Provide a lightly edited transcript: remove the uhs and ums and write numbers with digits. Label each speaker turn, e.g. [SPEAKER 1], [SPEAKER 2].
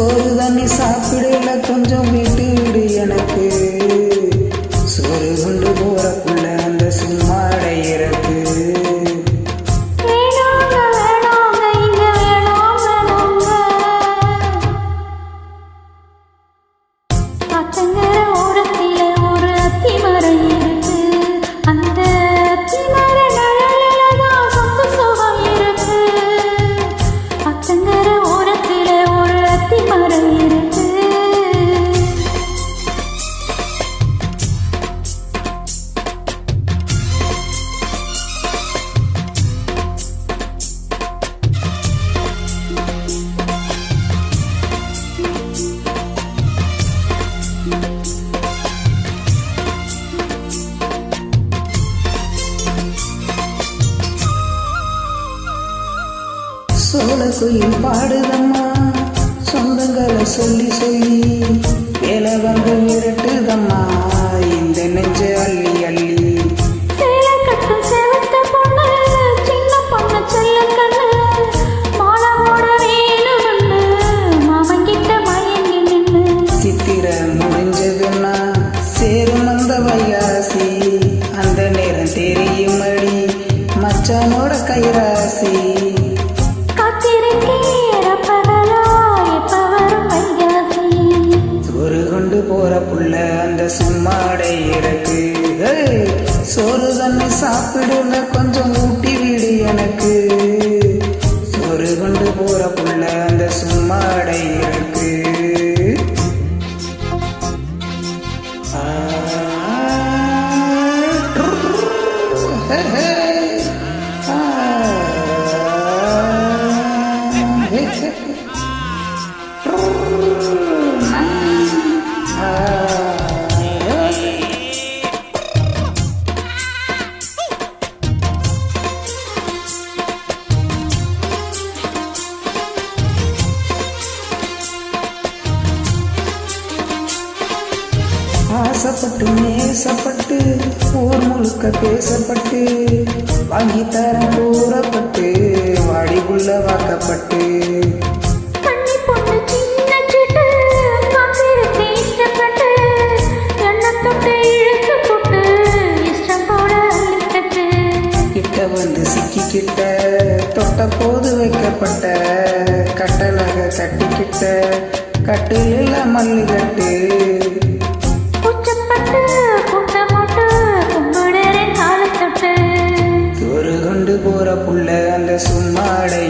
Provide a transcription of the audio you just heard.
[SPEAKER 1] சோறு தண்ணி சாப்பிடல கொஞ்சம் விட்டு விடு எனக்கு. சோறு கொண்டு போறக்குள்ள அந்த சும்மாடை இறக்கு. சோழ குயில் பாடுதம்மா சொந்தங்களை சொல்லி சொல்லி. வேலை வந்து விரட்டுதம்மா இந்த நெஞ்ச அள்ளி அள்ளி. சித்திர முடிஞ்சதுன்னா சேரும் அந்த வையாசி. அந்த நேரம் தெரியும் அடி மச்சானோட கைராசி. சோறு கொண்டு போற புள்ள அந்த சும்மாடை இறக்கு. சோறு தண்ணி சாப்பிடுல கொஞ்சம் ஊட்டி விடு எனக்கு. சோறு கொண்டு போற புள்ள அந்த சும்மாடை இறக்கு. ஆசைப்பட்டு நேசப்பட்டு ஊர் முழுக்க பேசப்பட்டு வாங்கி தர கூறப்பட்டு வாடிக்குள்ள வாக்கப்பட்டு. கிட்ட வந்து சிக்கிக்கிட்ட தொட்ட போது வைக்கப்பட்ட கட்டலாக கட்டிக்கிட்ட கட்டில மல்லிகட்டு. சோறு கொண்டு போற புள்ள அந்த சும்மாடை